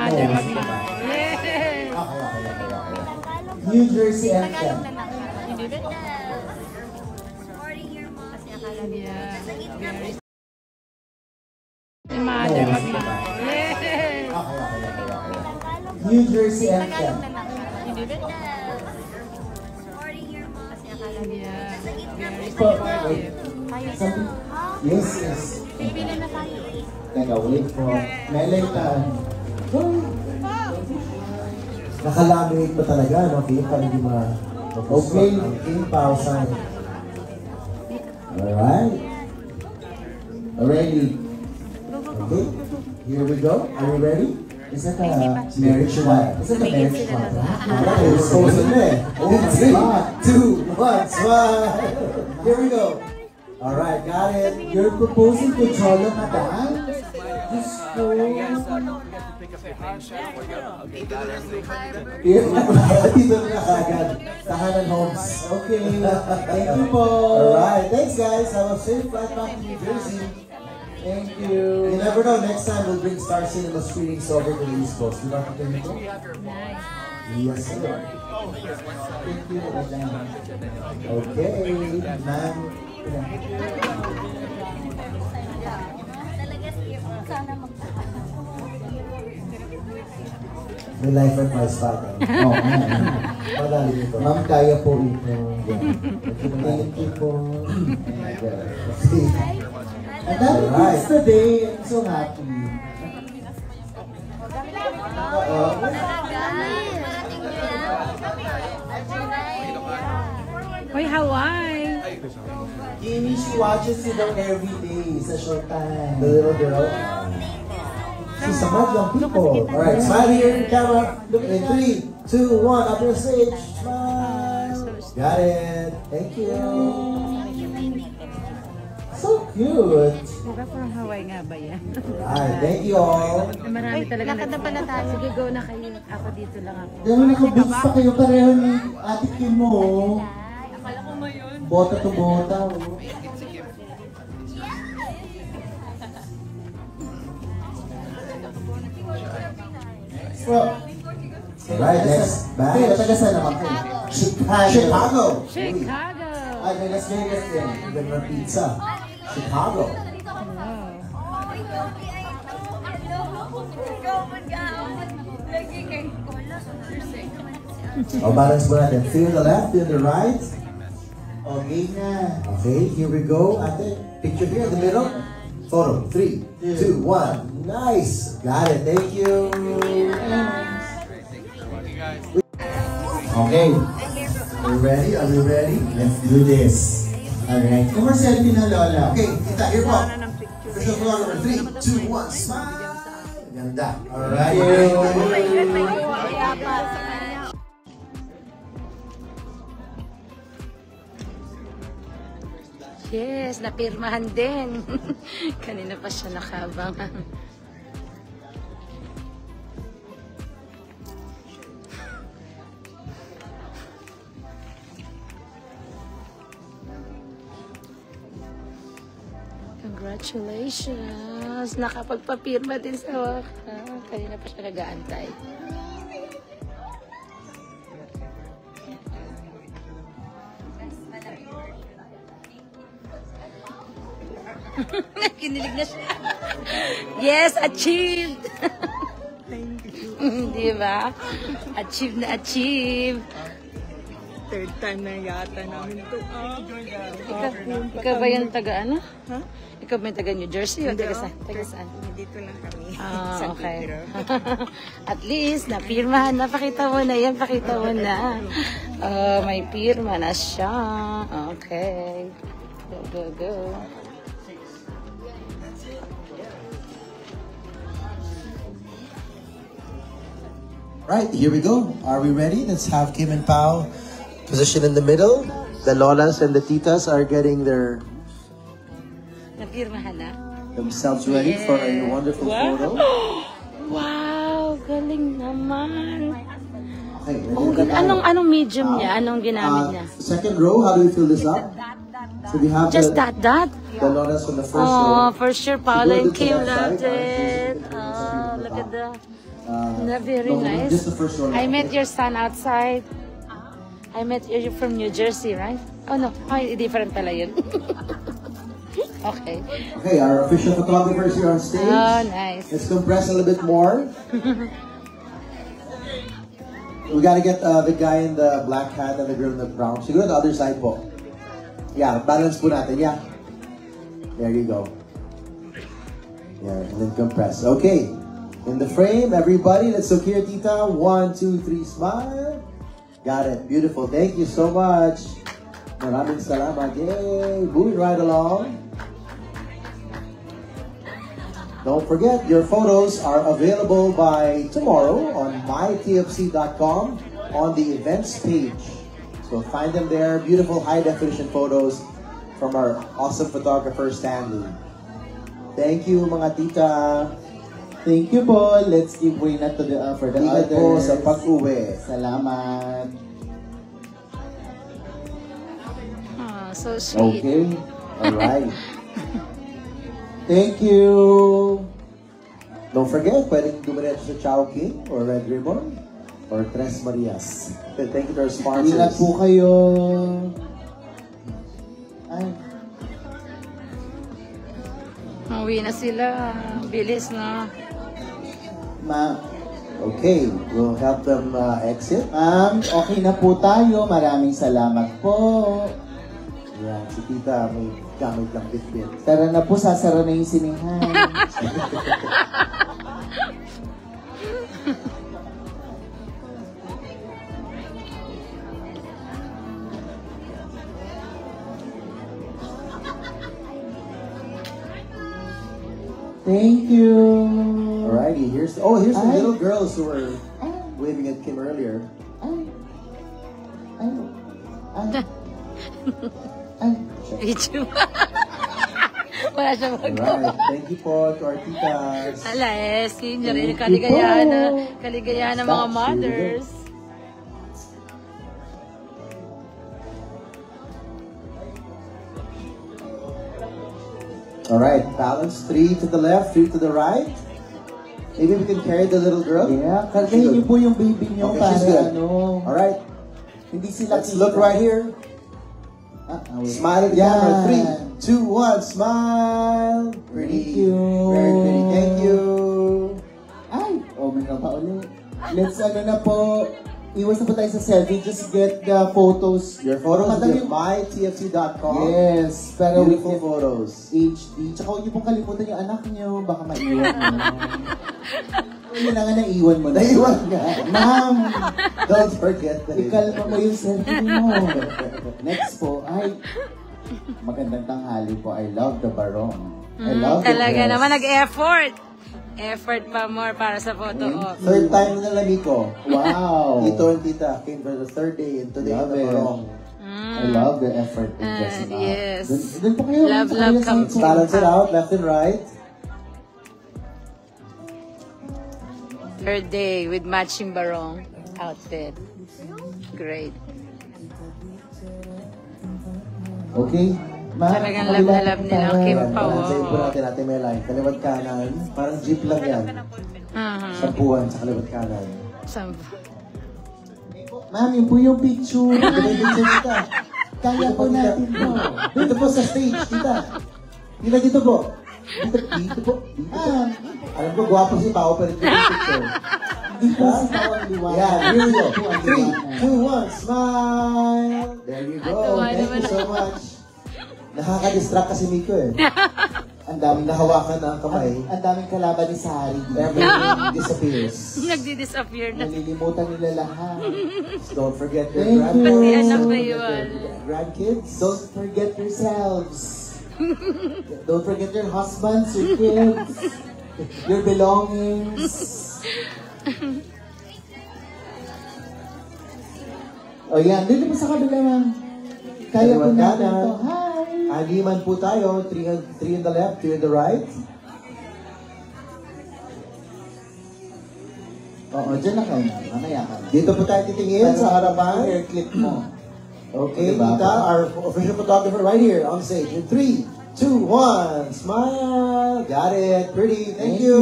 Mother. New Jersey anthem. Mother. New Jersey anthem. Yes, yes. Teka, wait for Melita. Nakalamig pa talaga, no? Kaya pa hindi okay, in pausa. Alright. Already. Okay, here we go. Are you ready? Is that a marriage shot? Is that a marriage shot? It's supposed to be. 3, 2, 1, smile. Here we go. Alright, got it. You're proposing to Cholo Madaan? Dito na agad. Tahanan Homes. Okay. Thank you po. Alright, thanks guys. Have a safe flight back to New Jersey. Thank you. You never know, next time we'll bring Star Cinema screenings over to the East Coast. You like it? Nice. Yes, sir. Thank you. Okay, ma'am. May life advice pa ito. Oo, madali nito. Ma'am, kaya po ito. Thank you po. And that makes the day. I'm so happy. Hoy, Hawaii! Kimi, she watches it every day sa Showtime. The little girl. She's a Muslim people. Alright, smile here in the camera. Look in 3, 2, 1, up your stage. Smile. Got it. Thank you. So cute. Mukha parang Hawaii nga ba yan? Alright, thank you all. Marami talaga nagpunta. Sige, go na kayo. Ako dito lang ako. Dahil nakaboots pa kayo pareho ni Ate Kim mo. Akala ko mo yun. Bota to bota. Alright, next batch. Okay, natagasan naman kayo. Chicago. Chicago. Ay, may Las Vegas din. Ganda ng pizza. Chicago. Oh, balance mo natin. Feel the left, feel the right. Okay na. Okay, here we go. Ate, picture here in the middle. Photo. 3, 2, 1. Nice. Got it. Thank you. Okay. Are you ready? Are you ready? Let's do this. Alright. Come on, selfie na Lola. Okay, kita. Here po. Official number 3, 2, 1. Smile. Ganda. Alright. Yes, napirmahan din. Kanina pa siya nakabangan. Congratulations! Nakapagpapirma din sa wakas. Kanina pa siya nag-aantay. Kinilig na siya. Yes, achieved! Thank you. Di ba? Achieve na achieve. Third time na yata namin ito. Ikaw ba yung taga ano? Huh? Ikaw ba yung taga New Jersey o taga saan? Taga saan? Dito lang kami. Ah, San okay. Pedro. At least, napirmahan na. Pakita mo na yan. Pakita mo na. May pirma na siya. Okay. Go, go, go. Right, here we go. Are we ready? Let's have Kim and Pao position in the middle. The lolas and the titas are getting Napirmahan na? themselves ready for a wonderful photo. Wow! Galing naman. Okay, Oh, anong medium niya? Anong ginamit niya? Second row, how do we fill this up? So we have Just that? the lolas from the first Oh, row. for sure, Paula and Go to Kim the left loved side. it. Oh, look at the... Very nice. Just the first row. I met your son outside. I met you from New Jersey, right? Oh no, ay, different pala yun. Okay. Okay, our official photographers here on stage. Oh, nice. Let's compress a little bit more. We gotta get the guy in the black hat and the girl in the brown. Siguro the other side po. Yeah, balance po natin. Yeah. There you go. Yeah, and then compress. Okay. In the frame, everybody. Let's look here, Tita. 1, 2, 3, smile. Got it. Beautiful. Thank you so much. Maraming salamat. Yay. Moving right along. Don't forget, your photos are available by tomorrow on mytfc.com on the events page. So find them there. Beautiful high-definition photos from our awesome photographer, Stanley. Thank you, mga tita. Thank you po. Let's give way na to the, for the Ingat others. po sa pag-uwi. Salamat. Oh, so sweet. Okay. Alright. Thank you. Don't forget, pwedeng dumiretso sa Chowking or Red Ribbon or Tres Marias. Thank you to our sponsors. Ingat po kayo. Ay. Uwi na sila. Bilis na. Okay, we'll help them exit. Ma'am, okay na po tayo. Maraming salamat po. Yan, si tita may gamit lang bitbit. Tara na po, sasara na yung sinihan. Thank you. Alrighty, here's the Ay. little girls who were Ay, waving at Kim earlier. ay, ay, ay, ay. YouTube. Wala siya magawa. Alright, thank you po to our titas. Ala eh, senior. Thank you Kaligayahan na. po. Kaligayahan ng mga Stop, mothers. Alright, balance. 3 to the left, 3 to the right. Maybe we can carry the little girl. Yeah, kargahin niyo po yung baby niyo Okay, she's para good. ano. Alright, Hindi sila let's look right here. Wait. Smile at the camera. 3, 2, 1, smile. Pretty. Thank you. Very pretty. Thank you. Ay, may pa ulit. Let's na po. Iwas na po tayo sa selfie. Just get the photos. Your photos Madami- at mytfc.com. Yes, pero we Beautiful can photos. HD. Tsaka huwag niyo pong kalimutan yung anak niyo. Baka maiwan mo. Yun na nga, naiwan mo na. Naiwan nga. Ma'am, Don't forget that. ikalma mo yung selfie mo. Next po, ay, magandang tanghali po. I love the barong. I love the Talaga dress. naman, nag-effort. Effort pa more para sa photo op. Third time na namin ko. Wow. Tito and tita came for the third day and today Love na it. marong. I love the effort in dressing up. Yes. Dun po kayo. Love, sa love kabilang comes side po. Balance it out, left and right. Third day with matching barong outfit. Great. Okay. Ma'am, Talagang love na love nila ang Kim Ayan, Pao. balansahin po natin natin may line. Kaliwat kanan, parang jeep lang yan. Sampuan sa kaliwat kanan. Ma'am, yun po yung picture. Picture tita. Kaya po natin to. Dito po sa stage, tita. Tita, dito po. Dito po. Ma'am, Alam ko, gwapo si Pao, pero dito yung picture. di po si Tawang Liwanag. Yeah, here we go. Ito ang 3, liwanag. 2, 1, smile. There you go. Tuwa Thank you naman so much. Nakaka-distract kasi Miko eh. Ang daming Nahawakan na ang kamay. Ang daming kalaban ni Sari. Everything disappears. Nagdi-disappear na. Nalilimutan nila lahat. Don't forget your Thank you. Pati grandparents. anak Don't na forget yun. your grandkids. Don't forget yourselves. Don't forget your husbands, your kids, your belongings. O yan, dito po sa kabila, ma'am. Kaya po Kaliwat natin kanan. to. Hi! Agiman po tayo. 3 on the left, 2 on the right. Oo, dyan na kayo. Mamaya ka. Dito po tayo titingin sa harapan. Hair clip mo. Okay, Diba? Tita, our official photographer right here on stage. In 3, 2, 1, smile. Got it. Pretty. Thank you.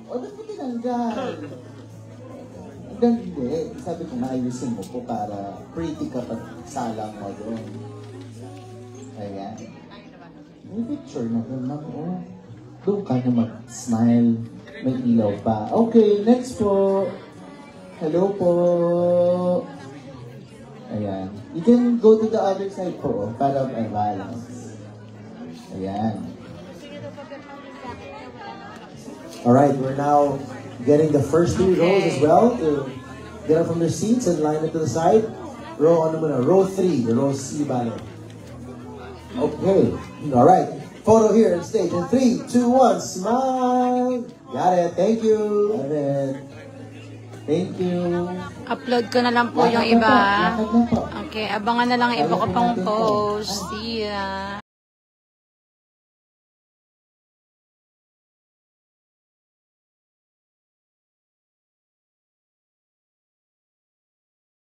O, ba't mo tinanggal? Hindi. Sabi ko nga, ayusin mo po para pretty ka pag salang mo doon. Ayan. May picture na doon, ma'am. Oh. Doon ka na mag-smile. May ilaw pa. Okay, next po. Hello po. Ayan. You can go to the other side po, para may balance. Ayan. Alright, we're now getting the first 3 rows as well to get up from their seats and line it to the side. Row ano muna? Row 3, row C bale. Okay, alright. Photo here on stage in 3, 2, 1, smile! Got it, thank you! Got it. Thank you. Upload ko na lang po yung iba. Okay, abangan na lang yung iba ko pang post. See ya.